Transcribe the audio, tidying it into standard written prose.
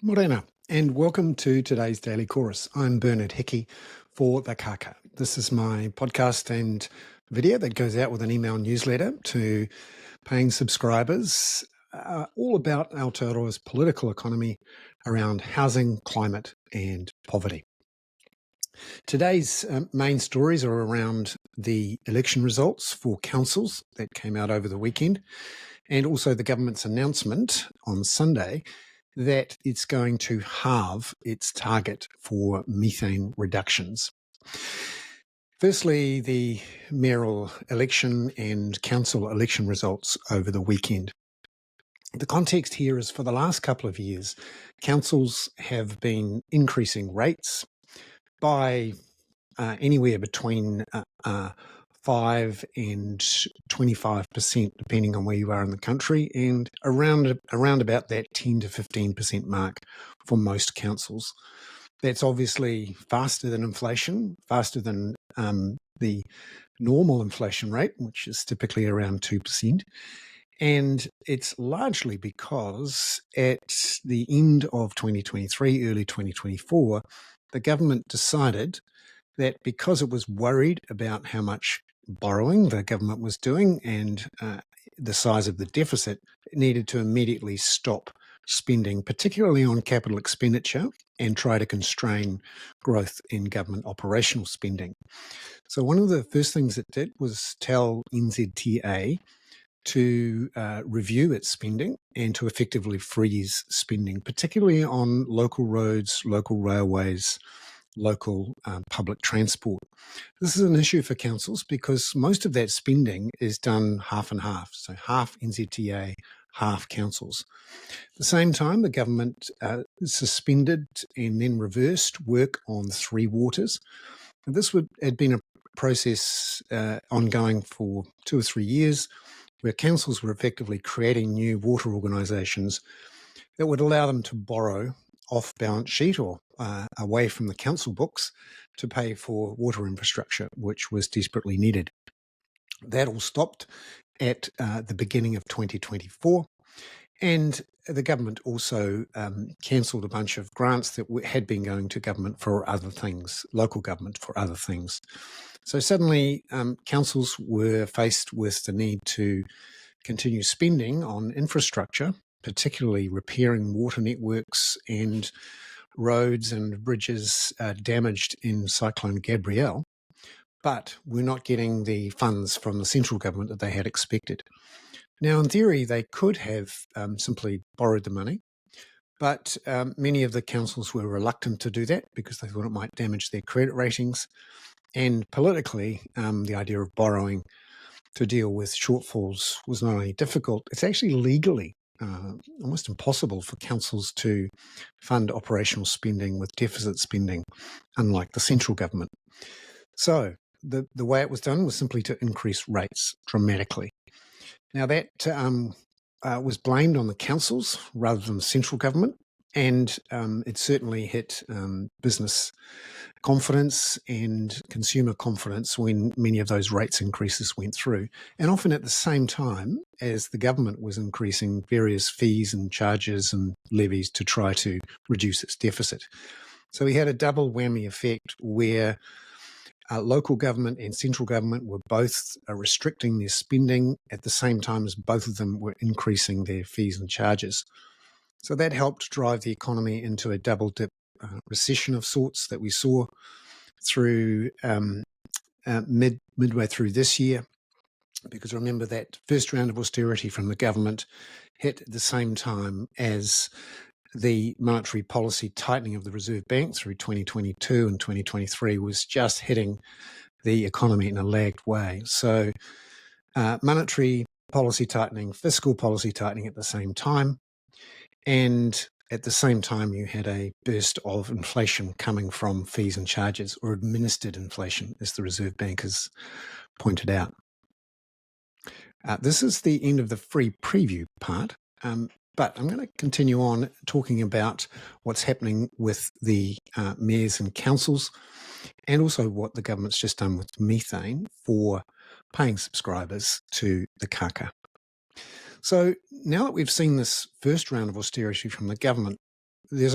Morena, and welcome to today's Daily Chorus. I'm Bernard Hickey for the Kaka. This is my podcast and video that goes out with an email newsletter to paying subscribers, all about Aotearoa's political economy around housing, climate and poverty. Today's main stories are around the election results for councils that came out over the weekend, and also the government's announcement on Sunday that it's going to halve its target for methane reductions. Firstly, the mayoral election and council election results over the weekend. The context here is for the last couple of years, councils have been increasing rates by anywhere between 5 and 25%, depending on where you are in the country, and around about that 10 to 15% mark for most councils. That's obviously faster than inflation, faster than the normal inflation rate, which is typically around 2%. And it's largely because at the end of 2023, early 2024, the government decided that because it was worried about how much borrowing the government was doing and the size of the deficit, it needed to immediately stop spending, particularly on capital expenditure, and try to constrain growth in government operational spending. So one of the first things it did was tell NZTA to review its spending and to effectively freeze spending, particularly on local roads, local railways, local public transport. This is an issue for councils because most of that spending is done half and half, so half NZTA, half councils. At the same time, the government suspended and then reversed work on three waters. And this had been a process ongoing for 2 or 3 years, where councils were effectively creating new water organisations that would allow them to borrow off balance sheet or away from the council books to pay for water infrastructure, which was desperately needed. That all stopped at the beginning of 2024. And the government also cancelled a bunch of grants that had been going to government for other things, local government for other things. So suddenly councils were faced with the need to continue spending on infrastructure, particularly repairing water networks and roads and bridges damaged in Cyclone Gabrielle, but we're not getting the funds from the central government that they had expected. Now, in theory, they could have simply borrowed the money, but many of the councils were reluctant to do that because they thought it might damage their credit ratings. And politically, the idea of borrowing to deal with shortfalls was not only difficult, it's actually legally almost impossible for councils to fund operational spending with deficit spending, unlike the central government. So the way it was done was simply to increase rates dramatically. Now that was blamed on the councils rather than the central government, and it certainly hit business confidence and consumer confidence when many of those rates increases went through, and often at the same time as the government was increasing various fees and charges and levies to try to reduce its deficit. So we had a double whammy effect where local government and central government were both restricting their spending at the same time as both of them were increasing their fees and charges. So that helped drive the economy into a double dip recession of sorts that we saw through midway through this year. Because remember, that first round of austerity from the government hit at the same time as the monetary policy tightening of the Reserve Bank through 2022 and 2023 was just hitting the economy in a lagged way. So monetary policy tightening, fiscal policy tightening at the same time. And at the same time, you had a burst of inflation coming from fees and charges, or administered inflation, as the Reserve Bank has pointed out. This is the end of the free preview part, but I'm going to continue on talking about what's happening with the mayors and councils, and also what the government's just done with methane for paying subscribers to the Kaka. So now that we've seen this first round of austerity from the government,